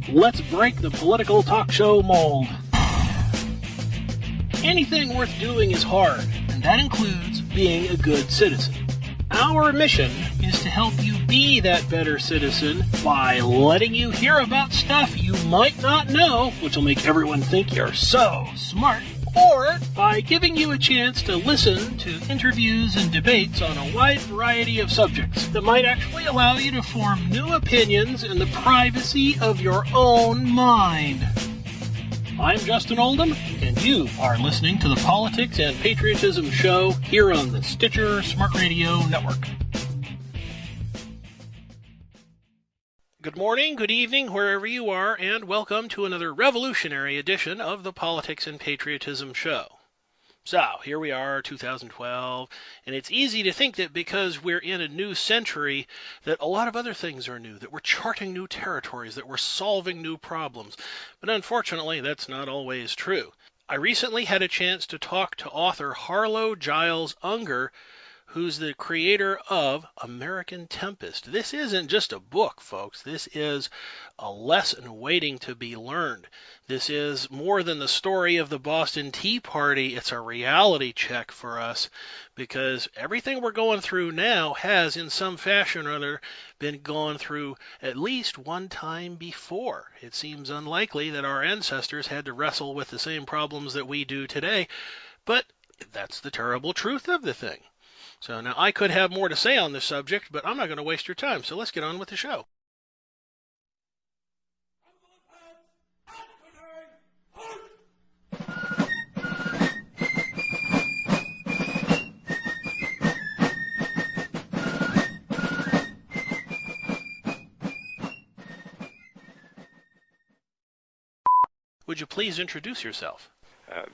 Let's break the political talk show mold. Anything worth doing is hard, and that includes being a good citizen. Our mission is to help you be that better citizen by letting you hear about stuff you might not know, which will make everyone think you're so smart, or by giving you a chance to listen to interviews and debates on a wide variety of subjects that might actually allow you to form new opinions in the privacy of your own mind. I'm Justin Oldham, and you are listening to the Politics and Patriotism Show here on the Stitcher Smart Radio Network. Good morning, good evening, wherever you are, and welcome to another revolutionary edition of the Politics and Patriotism Show. So, here we are, 2012, and it's easy to think that because we're in a new century that a lot of other things are new, that we're charting new territories, that we're solving new problems. But unfortunately, that's not always true. I recently had a chance to talk to author Harlow Unger, who's the creator of American Tempest. This isn't just a book, folks. This is a lesson waiting to be learned. This is more than the story of the Boston Tea Party. It's a reality check for us because everything we're going through now has, in some fashion or other, been gone through at least one time before. It seems unlikely that our ancestors had to wrestle with the same problems that we do today, but that's the terrible truth of the thing. So now I could have more to say on this subject, but I'm not going to waste your time, so let's get on with the show. Would you please introduce yourself?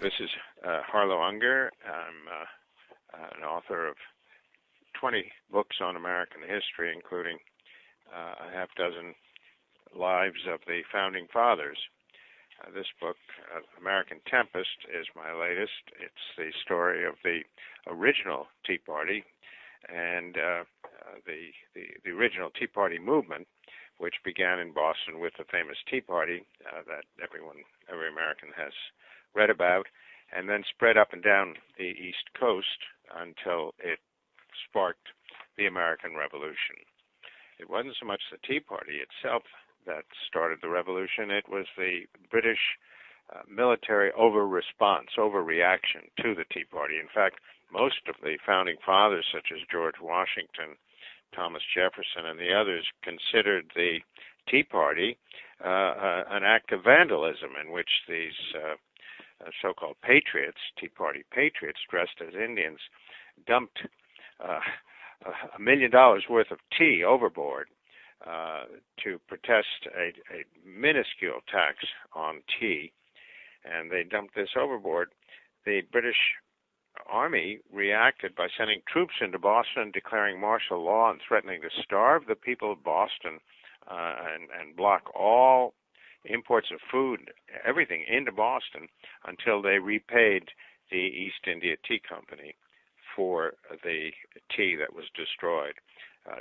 This is Harlow Unger. I'm an author of 20 books on American history, including a half dozen lives of the Founding Fathers. This book, American Tempest, is my latest. It's the story of the original Tea Party and the original Tea Party movement, which began in Boston with the famous Tea Party that every American has read about, and then spread up and down the East Coast until it sparked the American Revolution. It wasn't so much the Tea Party itself that started the revolution. It was the British military overreaction to the Tea Party. In fact, most of the Founding Fathers, such as George Washington, Thomas Jefferson, and the others, considered the Tea Party an act of vandalism in which these so-called patriots, Tea Party patriots, dressed as Indians, dumped $1 million worth of tea overboard to protest a minuscule tax on tea, and they dumped this overboard. The British Army reacted by sending troops into Boston, declaring martial law, and threatening to starve the people of Boston and block all imports of food, everything, into Boston until they repaid the East India Tea Company for the tea that was destroyed.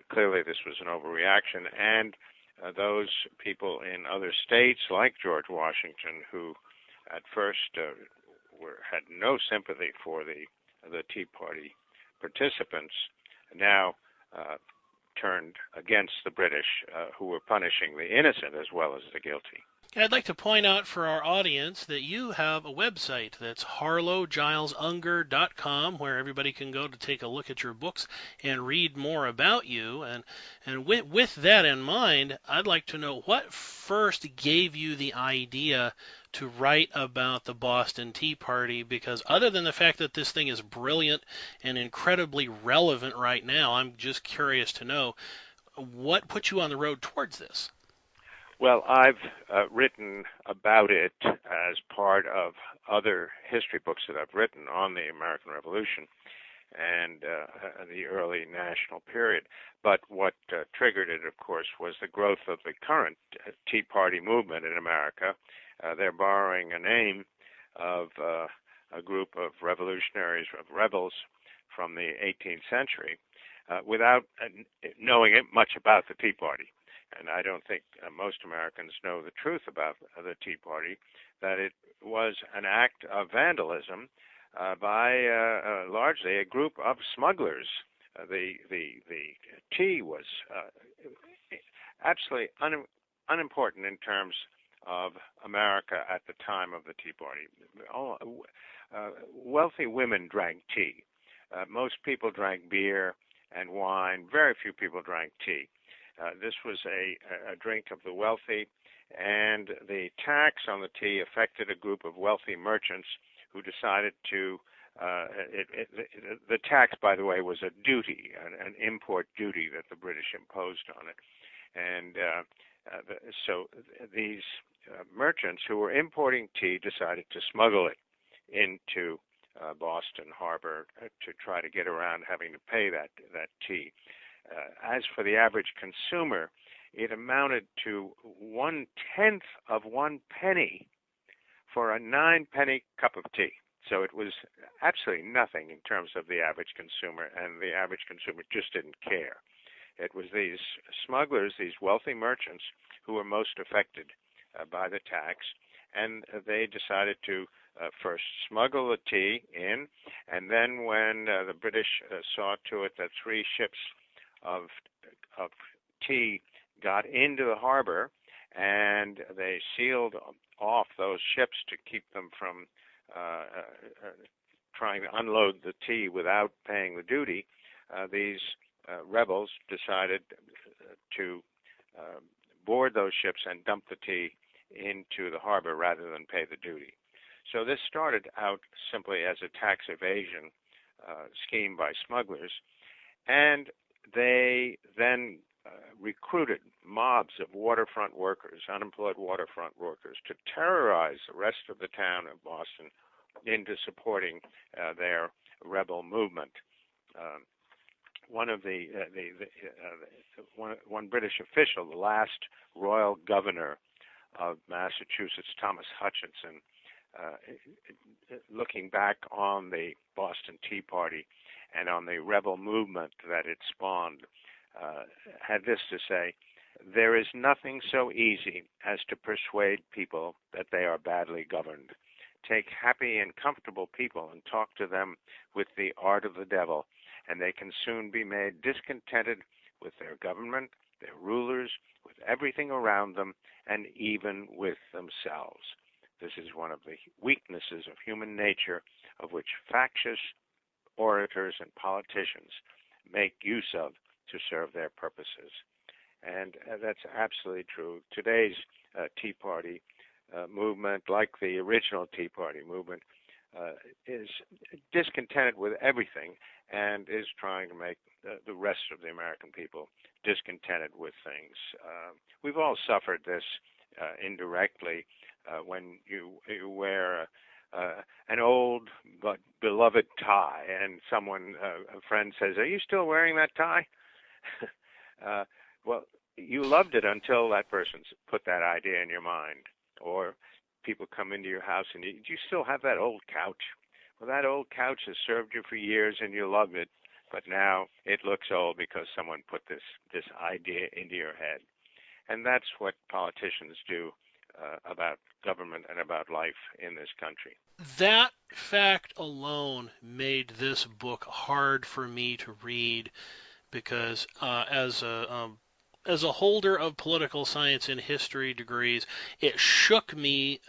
Clearly, this was an overreaction, and those people in other states, like George Washington, who at first had no sympathy for the Tea Party participants, now turned against the British, who were punishing the innocent as well as the guilty. I'd like to point out for our audience that you have a website that's harlowgilesunger.com, where everybody can go to take a look at your books and read more about you. And with that in mind, I'd like to know what first gave you the idea to write about the Boston Tea Party, because other than the fact that this thing is brilliant and incredibly relevant right now, I'm just curious to know what put you on the road towards this. Well, I've written about it as part of other history books that I've written on the American Revolution and the early national period. But what triggered it, of course, was the growth of the current Tea Party movement in America. They're borrowing a name of a group of revolutionaries, of rebels from the 18th century, without knowing much about the Tea Party. and I don't think most Americans know the truth about the Tea Party, that it was an act of vandalism by largely a group of smugglers. The tea was absolutely unimportant in terms of America at the time of the Tea Party. Wealthy women drank tea. Most people drank beer and wine. Very few people drank tea. This was a drink of the wealthy, and the tax on the tea affected a group of wealthy merchants who decided to the tax, by the way, was a duty, an import duty that the British imposed on it. And so these merchants who were importing tea decided to smuggle it into Boston Harbor to try to get around having to pay that tea. As for the average consumer, it amounted to 1/10 of 1 penny for a 9-penny cup of tea. So it was absolutely nothing in terms of the average consumer, and the average consumer just didn't care. It was these smugglers, these wealthy merchants, who were most affected by the tax, and they decided to first smuggle the tea in, and then when the British saw to it that 3 ships of tea got into the harbor, and they sealed off those ships to keep them from trying to unload the tea without paying the duty, these rebels decided to board those ships and dump the tea into the harbor rather than pay the duty. So this started out simply as a tax evasion scheme by smugglers, and they then recruited mobs of waterfront workers, unemployed waterfront workers, to terrorize the rest of the town of Boston into supporting their rebel movement. One British official, the last royal governor of Massachusetts, Thomas Hutchinson, looking back on the Boston Tea Party and on the rebel movement that it spawned, had this to say: "There is nothing so easy as to persuade people that they are badly governed. Take happy and comfortable people and talk to them with the art of the devil, and they can soon be made discontented with their government, their rulers, with everything around them, and even with themselves." This is one of the weaknesses of human nature, of which factious orators and politicians make use of to serve their purposes. And that's absolutely true. Today's Tea Party movement, like the original Tea Party movement, is discontented with everything and is trying to make the rest of the American people discontented with things. We've all suffered this indirectly when you wear an old but beloved tie, and a friend says, "Are you still wearing that tie?" Well, you loved it until that person put that idea in your mind. Or people come into your house and do you still have that old couch? Well, that old couch has served you for years and you loved it, but now it looks old because someone put this idea into your head. And that's what politicians do about government and about life in this country. That fact alone made this book hard for me to read because as a holder of political science and history degrees, it shook me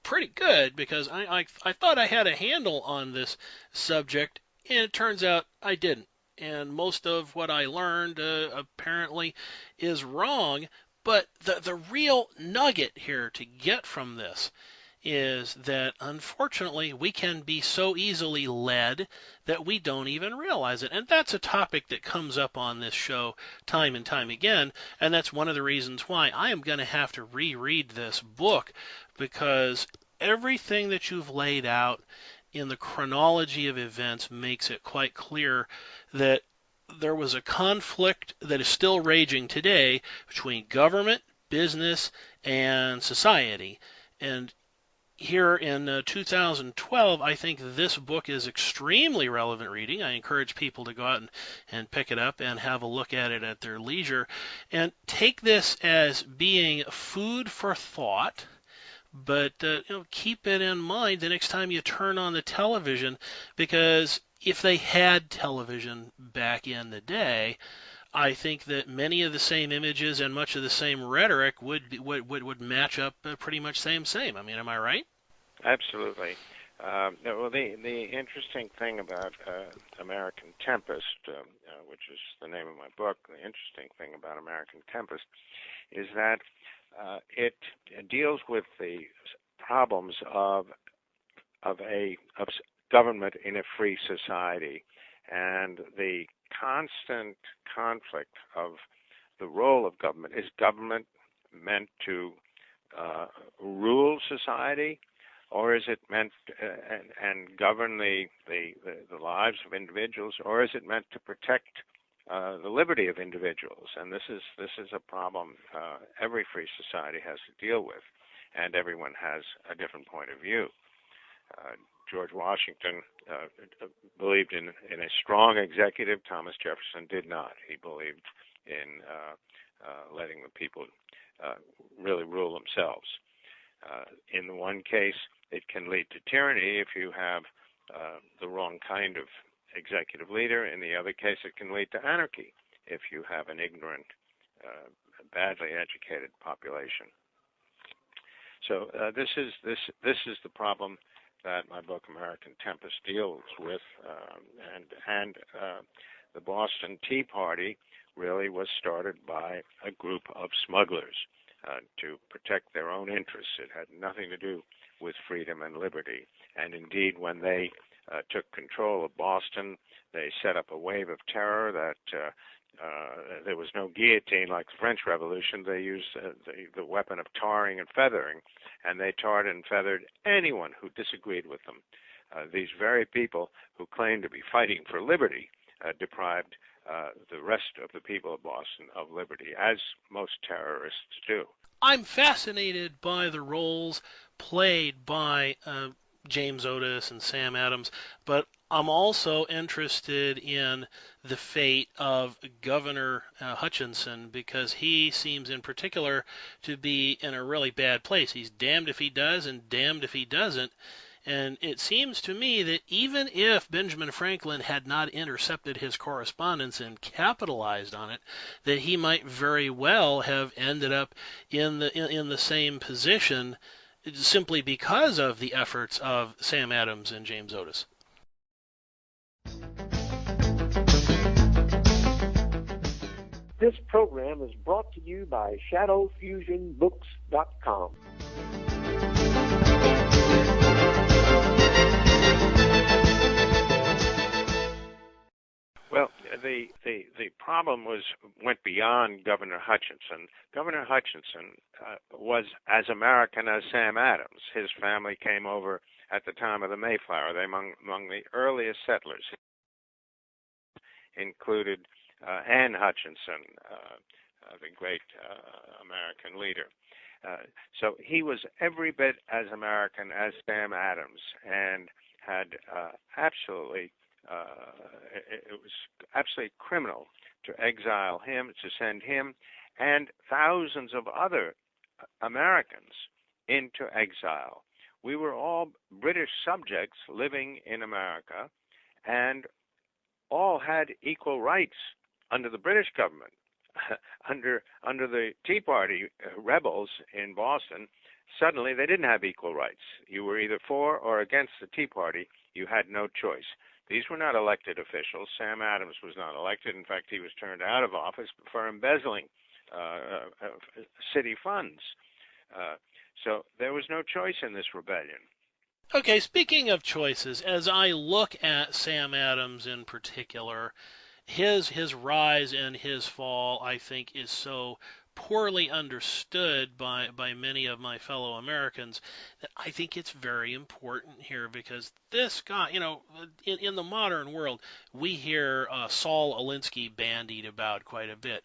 pretty good because I thought I had a handle on this subject, and it turns out I didn't. And most of what I learned apparently is wrong. But the real nugget here to get from this is that unfortunately we can be so easily led that we don't even realize it. And that's a topic that comes up on this show time and time again. And that's one of the reasons why I am going to have to reread this book, because everything that you've laid out in the chronology of events makes it quite clear that there was a conflict that is still raging today between government, business, and society. And here in 2012, I think this book is extremely relevant reading. I encourage people to go out and pick it up and have a look at it at their leisure and take this as being food for thought. But keep it in mind the next time you turn on the television, because if they had television back in the day, I think that many of the same images and much of the same rhetoric would match up pretty much same. I mean, am I right? Absolutely. No, well, the interesting thing about American Tempest, which is the name of my book, the interesting thing about American Tempest is that it deals with the problems of government in a free society and the constant conflict of the role of government. Is government meant to rule society, or is it meant and govern the lives of individuals, or is it meant to protect the liberty of individuals? And this is a problem every free society has to deal with, and everyone has a different point of view. George Washington believed in a strong executive. Thomas Jefferson did not. He believed in letting the people really rule themselves. In the one case, it can lead to tyranny if you have the wrong kind of executive leader. In the other case, it can lead to anarchy if you have an ignorant, badly educated population. So this is the problem that my book American Tempest deals with, and the Boston Tea Party really was started by a group of smugglers to protect their own interests. It had nothing to do with freedom and liberty. And indeed, when they took control of Boston, they set up a wave of terror that there was no guillotine like the French Revolution. They used the weapon of tarring and feathering, and they tarred and feathered anyone who disagreed with them. These very people who claimed to be fighting for liberty deprived the rest of the people of Boston of liberty, as most terrorists do. I'm fascinated by the roles played by James Otis and Sam Adams, but I'm also interested in the fate of Governor Hutchinson, because he seems in particular to be in a really bad place. He's damned if he does and damned if he doesn't. And it seems to me that even if Benjamin Franklin had not intercepted his correspondence and capitalized on it, that he might very well have ended up in the same position simply because of the efforts of Sam Adams and James Otis. This program is brought to you by ShadowFusionBooks.com. Well, the problem went beyond Governor Hutchinson. Governor Hutchinson was as American as Sam Adams. His family came over at the time of the Mayflower. They among the earliest settlers included Anne Hutchinson, the great American leader. So he was every bit as American as Sam Adams, and had absolutely it was absolutely criminal to exile him, to send him and thousands of other Americans into exile. We were all British subjects living in America, and all had equal rights under the British government. under the Tea Party rebels in Boston, suddenly they didn't have equal rights. You were either for or against the Tea Party. You had no choice. These were not elected officials. Sam Adams was not elected. In fact, he was turned out of office for embezzling city funds. So there was no choice in this rebellion. Okay, speaking of choices, as I look at Sam Adams in particular, his rise and his fall, I think, is so poorly understood by many of my fellow Americans that I think it's very important here, because this guy, in the modern world, we hear Saul Alinsky bandied about quite a bit.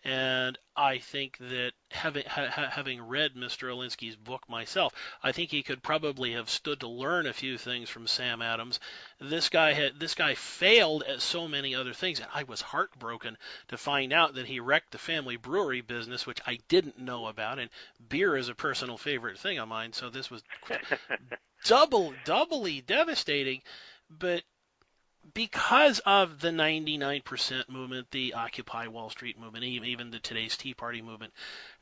And I think that having read Mr. Alinsky's book myself, I think he could probably have stood to learn a few things from Sam Adams. This guy failed at so many other things, and I was heartbroken to find out that he wrecked the family brewery business, which I didn't know about. And beer is a personal favorite thing of mine, so this was doubly devastating. But because of the 99% movement, the Occupy Wall Street movement, even the today's Tea Party movement,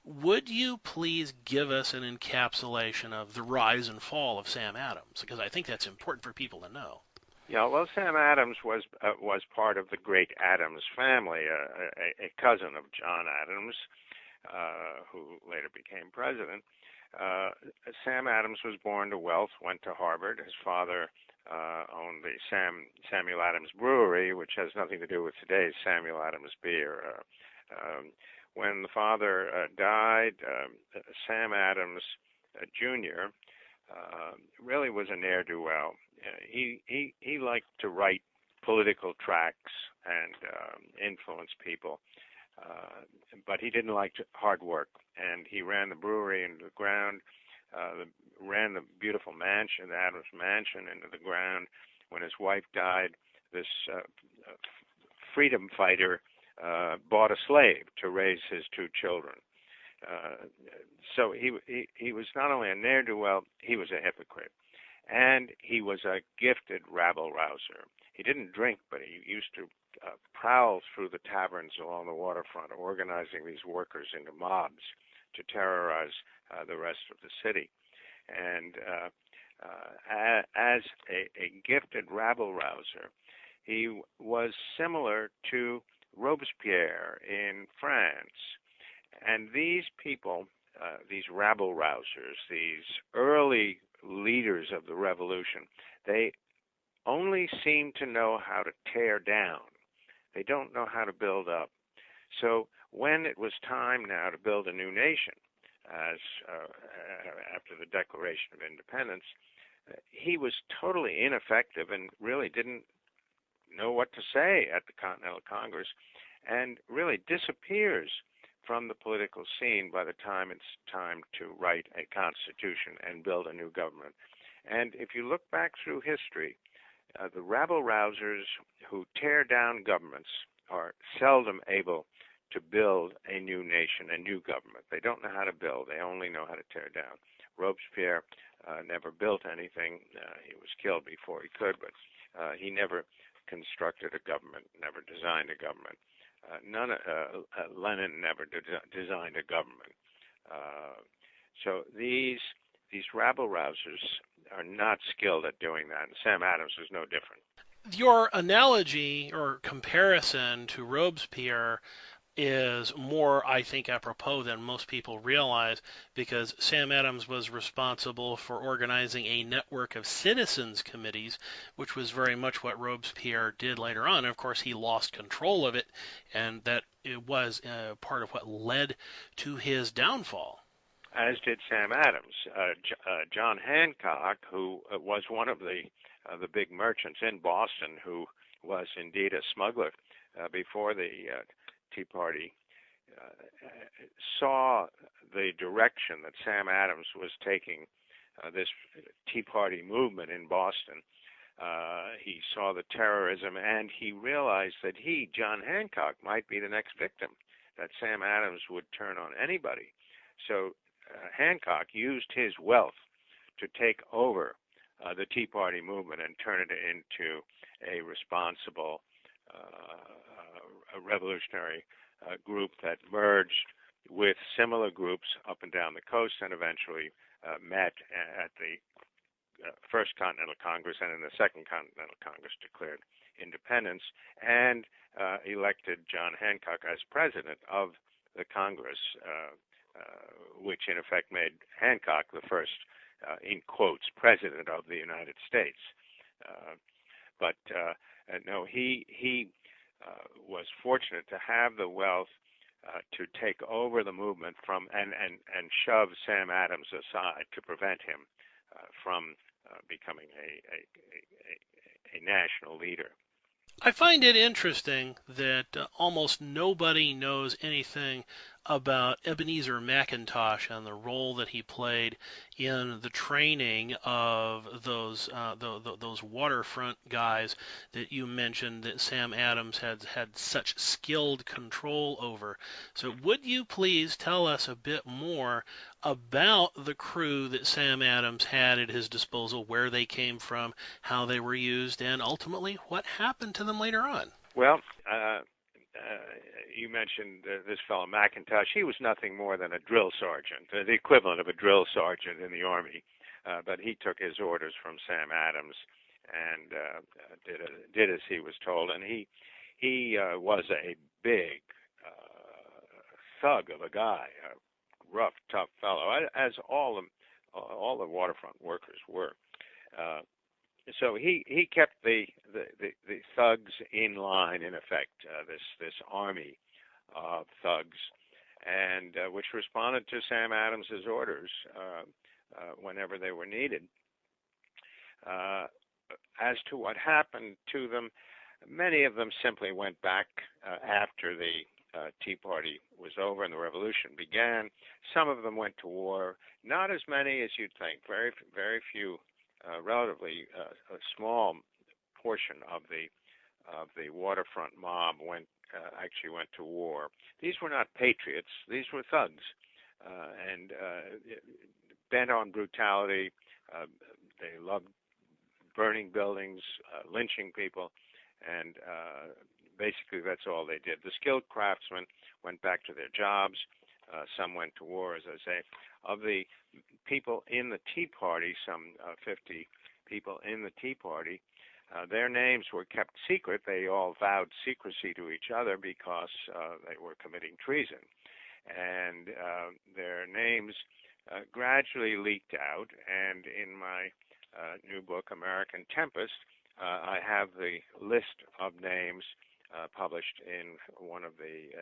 would you please give us an encapsulation of the rise and fall of Sam Adams? Because I think that's important for people to know. Yeah, well, Sam Adams was part of the great Adams family, a cousin of John Adams, who later became president. Sam Adams was born to wealth, went to Harvard. His father owned the Samuel Adams Brewery, which has nothing to do with today's Samuel Adams beer. When the father died, Sam Adams Jr. Really was a ne'er-do-well. He liked to write political tracts and influence people, but he didn't like hard work. And he ran the brewery into the ground, ran the beautiful mansion, the Adams Mansion, into the ground. When his wife died, this freedom fighter bought a slave to raise his two children. So he was not only a ne'er-do-well, he was a hypocrite. And he was a gifted rabble-rouser. He didn't drink, but he used to prowl through the taverns along the waterfront, organizing these workers into mobs to terrorize the rest of the city. And as a gifted rabble-rouser, he was similar to Robespierre in France. And these people, these rabble-rousers, these early leaders of the revolution, they only seem to know how to tear down. They don't know how to build up. So when it was time now to build a new nation, as after the Declaration of Independence, he was totally ineffective and really didn't know what to say at the Continental Congress, and really disappears from the political scene by the time it's time to write a constitution and build a new government. And if you look back through history, the rabble-rousers who tear down governments are seldom able to build a new nation, a new government. They don't know how to build. They only know how to tear down. Robespierre never built anything. He was killed before he could, but he never constructed a government, never designed a government. Lenin never designed a government. So these rabble-rousers are not skilled at doing that, and Sam Adams was no different. Your analogy or comparison to Robespierre is more, I think, apropos than most people realize, because Sam Adams was responsible for organizing a network of citizens committees, which was very much what Robespierre did later on. And of course, he lost control of it, and that it was part of what led to his downfall. As did Sam Adams. John Hancock, who was one of the big merchants in Boston, who was indeed a smuggler before the Tea Party, saw the direction that Sam Adams was taking this Tea Party movement in Boston. He saw the terrorism, and he realized that he, John Hancock, might be the next victim, that Sam Adams would turn on anybody. So Hancock used his wealth to take over the Tea Party movement and turn it into a responsible a revolutionary group that merged with similar groups up and down the coast, and eventually met at the First Continental Congress, and in the Second Continental Congress declared independence, and elected John Hancock as president of the Congress, which in effect made Hancock the first, in quotes, president of the United States. But no, he was fortunate to have the wealth to take over the movement from and shove Sam Adams aside to prevent him from becoming a national leader. I find it interesting that almost nobody knows anything about Ebenezer McIntosh and the role that he played in the training of those waterfront guys that you mentioned that Sam Adams had such skilled control over. So would you please tell us a bit more about the crew that Sam Adams had at his disposal, where they came from, how they were used, and ultimately what happened to them later on? Well, you mentioned this fellow McIntosh. He was nothing more than a drill sergeant, the equivalent of a drill sergeant in the Army. But he took his orders from Sam Adams and did as he was told. And he was a big thug of a guy, a rough, tough fellow, as all the waterfront workers were. So he kept the thugs in line, in effect, this army of thugs, and which responded to Sam Adams's orders whenever they were needed. As to what happened to them, many of them simply went back after the Tea Party was over and the revolution began. Some of them went to war. Not as many as you'd think. Very, very few. Relatively a small portion of the waterfront mob actually went to war. These were not patriots; these were thugs, and bent on brutality. They loved burning buildings, lynching people, and basically that's all they did. The skilled craftsmen went back to their jobs. Some went to war, as I say. Of the people in the Tea Party, some 50 people in the Tea Party, their names were kept secret. They all vowed secrecy to each other because they were committing treason. And their names gradually leaked out. And in my new book, American Tempest, I have the list of names published in one of the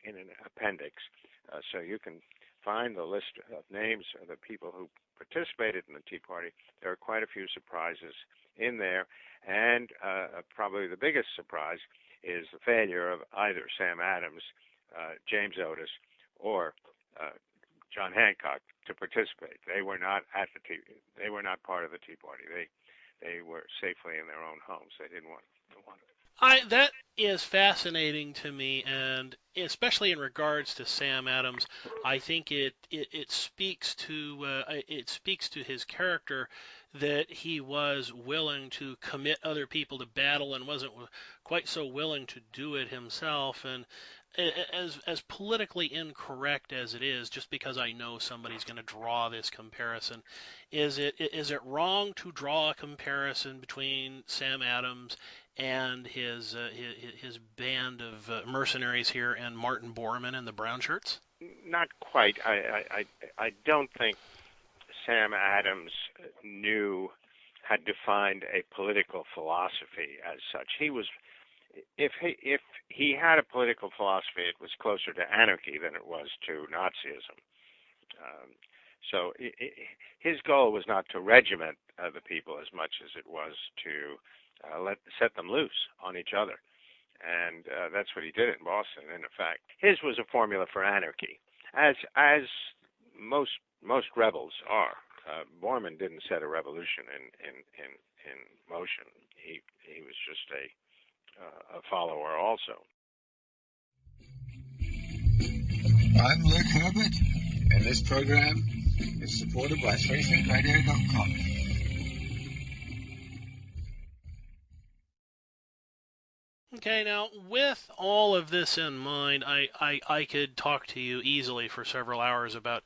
in an appendix, so you can find the list of names of the people who participated in the Tea Party. There are quite a few surprises in there, and probably the biggest surprise is the failure of either Sam Adams, James Otis, or John Hancock to participate. They were not at the They were not part of the Tea Party. They were safely in their own homes. They didn't want it. That is fascinating to me, and especially in regards to Sam Adams, I think it speaks to his character that he was willing to commit other people to battle and wasn't quite so willing to do it himself. And as politically incorrect as it is, just because I know somebody's going to draw this comparison, is it wrong to draw a comparison between Sam Adams and his band of mercenaries here and Martin Bormann and the Brown Shirts? Not quite. I don't think Sam Adams had defined a political philosophy as such. If he had a political philosophy, it was closer to anarchy than it was to Nazism. So his goal was not to regiment the people as much as it was to set them loose on each other. And that's what he did in Boston, in effect. His was a formula for anarchy, as most rebels are. Bormann didn't set a revolution in motion. He was just a follower also. I'm Luke Herbert, and this program is supported by SpaceThinkRadio.com. Okay, now with all of this in mind, I could talk to you easily for several hours about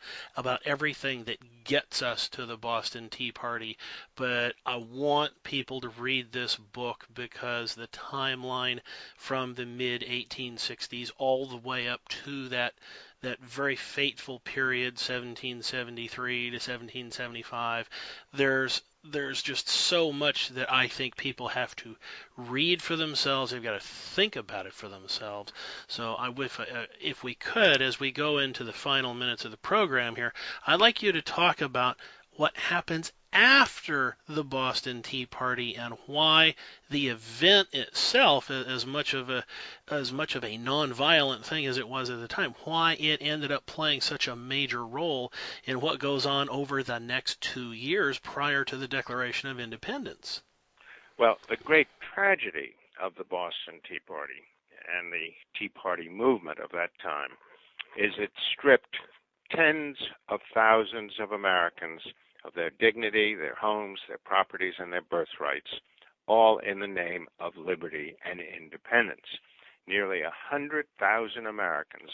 everything that gets us to the Boston Tea Party, but I want people to read this book because the timeline from the mid-1860s all the way up to that very fateful period, 1773 to 1775, there's just so much that I think people have to read for themselves. They've got to think about it for themselves. So if we could, as we go into the final minutes of the program here, I'd like you to talk about what happens after the Boston Tea Party and why the event itself, as much of a nonviolent thing as it was at the time, why it ended up playing such a major role in what goes on over the next 2 years prior to the Declaration of Independence. Well, the great tragedy of the Boston Tea Party and the Tea Party movement of that time is it stripped tens of thousands of Americans of their dignity, their homes, their properties, and their birthrights, all in the name of liberty and independence. Nearly 100,000 Americans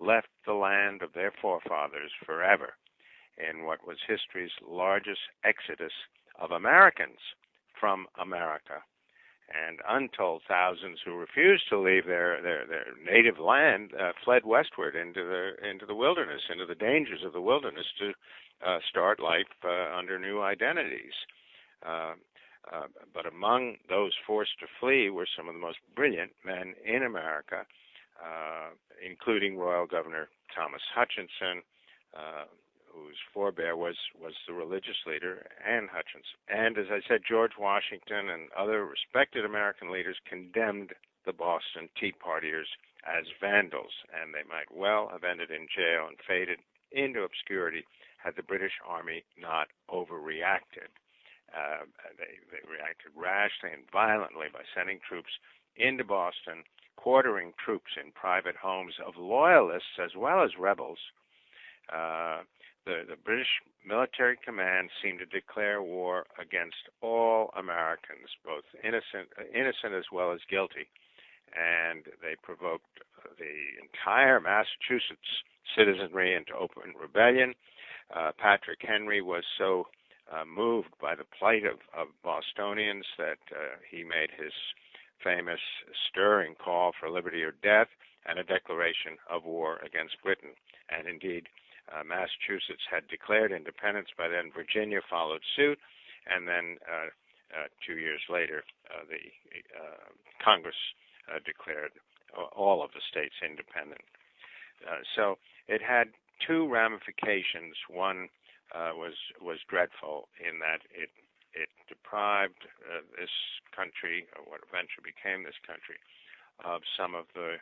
left the land of their forefathers forever in what was history's largest exodus of Americans from America. And untold thousands who refused to leave their native land fled westward into the wilderness, into the dangers of the wilderness, to start life under new identities. But among those forced to flee were some of the most brilliant men in America, including Royal Governor Thomas Hutchinson, whose forebear was the religious leader, Anne Hutchinson. And as I said, George Washington and other respected American leaders condemned the Boston Tea Partiers as vandals, and they might well have ended in jail and faded into obscurity had the British Army not overreacted. They reacted rashly and violently by sending troops into Boston, quartering troops in private homes of loyalists as well as rebels. The British military command seemed to declare war against all Americans, both innocent as well as guilty, and they provoked the entire Massachusetts citizenry into open rebellion. Patrick Henry was so moved by the plight of Bostonians that he made his famous stirring call for liberty or death and a declaration of war against Britain. And indeed, Massachusetts had declared independence. By then, Virginia followed suit, and then 2 years later, the Congress declared all of the states independent. So it had two ramifications. One was dreadful in that it deprived this country, or what eventually became this country, of some of the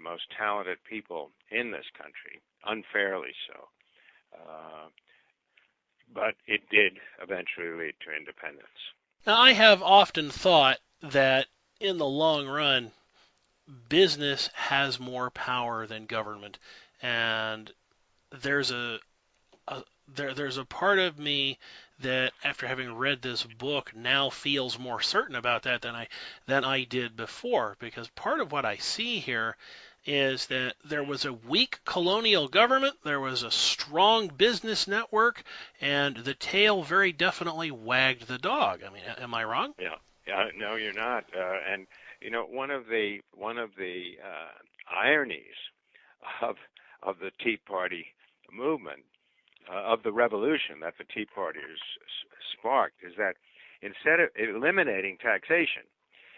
most talented people in this country, unfairly so. But it did eventually lead to independence. Now, I have often thought that in the long run, business has more power than government, and there's there's a part of me that, after having read this book, now feels more certain about that than I did before, because part of what I see here is that there was a weak colonial government, there was a strong business network, and the tail very definitely wagged the dog. I mean, am I wrong? Yeah, no, you're not. And you know, one of the ironies of the Tea Party movement, of the revolution that the Tea Partiers sparked, is that instead of eliminating taxation,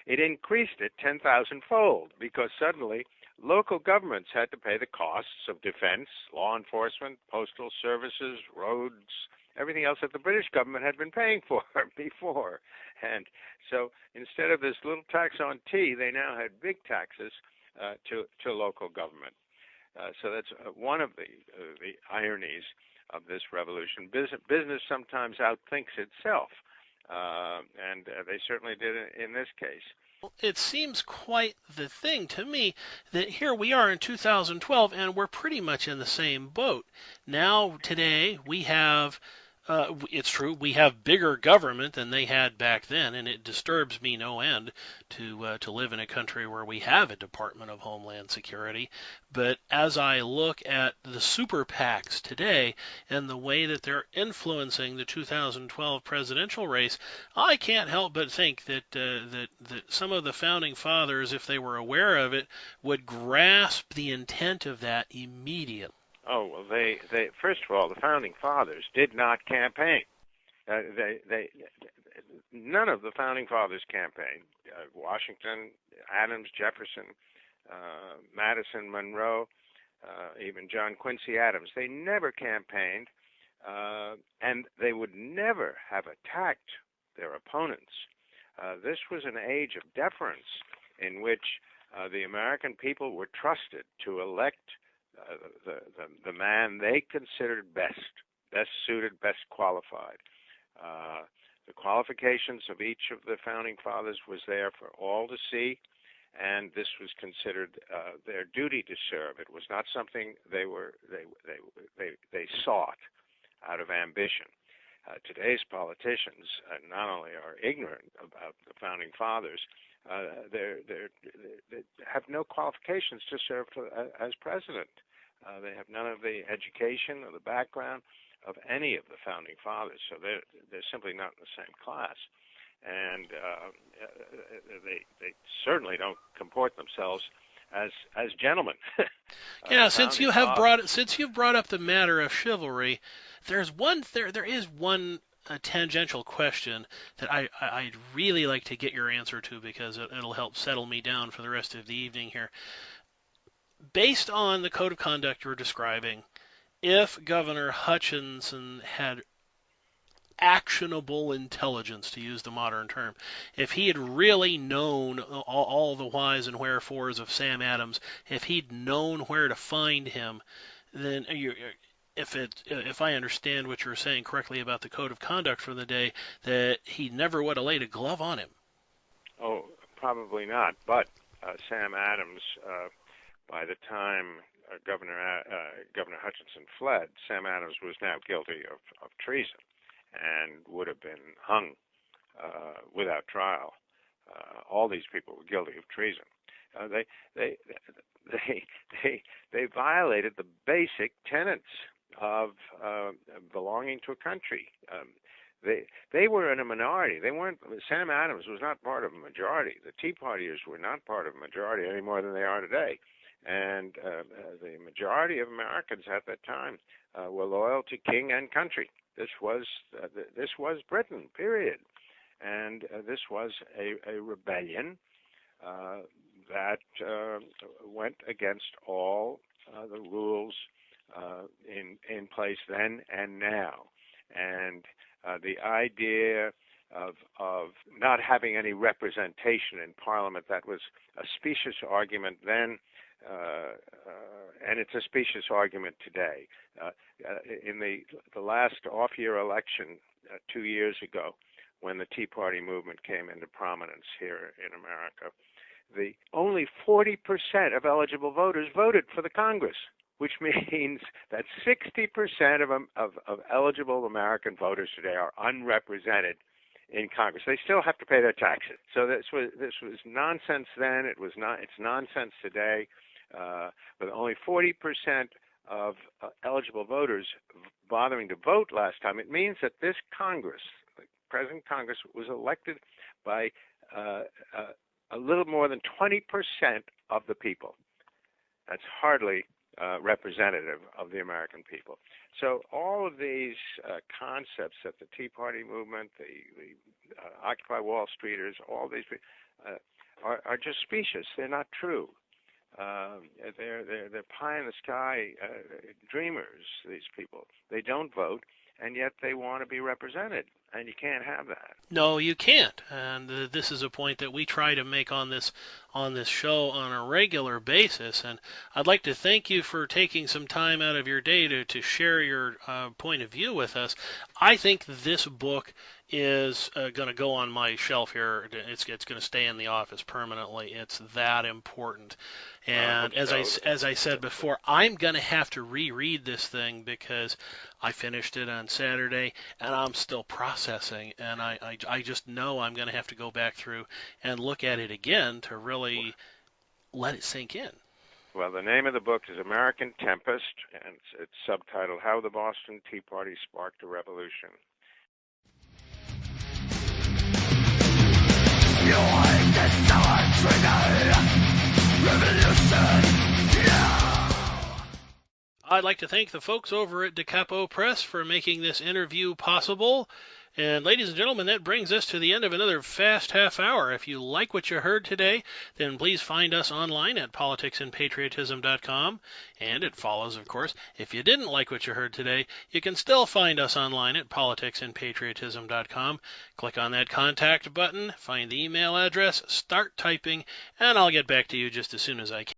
it increased it 10,000-fold, because suddenly local governments had to pay the costs of defense, law enforcement, postal services, roads, everything else that the British government had been paying for before. And so instead of this little tax on tea, they now had big taxes to local government. So that's one of the ironies of this revolution. Business sometimes outthinks itself, and they certainly did in this case. It seems quite the thing to me that here we are in 2012 and we're pretty much in the same boat. Now, today, we have, it's true, we have bigger government than they had back then, and it disturbs me no end to live in a country where we have a Department of Homeland Security. But as I look at the super PACs today and the way that they're influencing the 2012 presidential race, I can't help but think that some of the founding fathers, if they were aware of it, would grasp the intent of that immediately. Oh, well, they first of all, the founding fathers did not campaign. None of the founding fathers campaigned. Washington, Adams, Jefferson, Madison, Monroe, even John Quincy Adams, they never campaigned. and they would never have attacked their opponents. This was an age of deference in which the American people were trusted to elect the man they considered best suited, best qualified. The qualifications of each of the founding fathers was there for all to see, and this was considered their duty to serve. It was not something they sought out of ambition. Today's politicians not only are ignorant about the founding fathers, they have no qualifications to serve as president. They have none of the education or the background of any of the founding fathers, so they're simply not in the same class, and they certainly don't comport themselves as gentlemen. Yeah, since you've brought up the matter of chivalry, there is one tangential question that I'd really like to get your answer to, because it'll help settle me down for the rest of the evening here. Based on the code of conduct you're describing, if Governor Hutchinson had actionable intelligence, to use the modern term, if he had really known all the whys and wherefores of Sam Adams, if he'd known where to find him, then if I understand what you're saying correctly about the code of conduct from the day, that he never would have laid a glove on him. Oh, probably not. But Sam Adams, by the time Governor Hutchinson fled, Sam Adams was now guilty of treason and would have been hung without trial. All these people were guilty of treason. They violated the basic tenets of belonging to a country. They were in a minority. They weren't. Sam Adams was not part of a majority. The Tea Partiers were not part of a majority any more than they are today. And the majority of Americans at that time were loyal to king and country. This was Britain, period. And this was a rebellion that went against all the rules in place then and now. And the idea of not having any representation in Parliament, that was a specious argument then, and it's a specious argument today. In the last off-year election 2 years ago, when the Tea Party movement came into prominence here in America, only 40% of eligible voters voted for the Congress, which means that 60% of eligible American voters today are unrepresented in Congress. They still have to pay their taxes. So this was nonsense then. It's nonsense today. With only 40% of eligible voters bothering to vote last time, it means that this Congress, the present Congress, was elected by a little more than 20% of the people. That's hardly representative of the American people. So all of these concepts that the Tea Party movement, the Occupy Wall Streeters, all these are just specious. They're not true. They're pie in the sky dreamers. These people. They don't vote, and yet they want to be represented, and you can't have that. No, you can't. And this is a point that we try to make on this show on a regular basis. And I'd like to thank you for taking some time out of your day to share your point of view with us. I think this book is going to go on my shelf here. It's going to stay in the office permanently. It's that important. And as I said before, I'm going to have to reread this thing because I finished it on Saturday and I'm still processing. And I just know I'm going to have to go back through and look at it again to really let it sink in. Well, the name of the book is American Tempest, and it's subtitled How the Boston Tea Party Sparked a Revolution. I'd like to thank the folks over at Da Capo Press for making this interview possible. And ladies and gentlemen, that brings us to the end of another fast half hour. If you like what you heard today, then please find us online at politicsandpatriotism.com. And it follows, of course, if you didn't like what you heard today, you can still find us online at politicsandpatriotism.com. Click on that contact button, find the email address, start typing, and I'll get back to you just as soon as I can.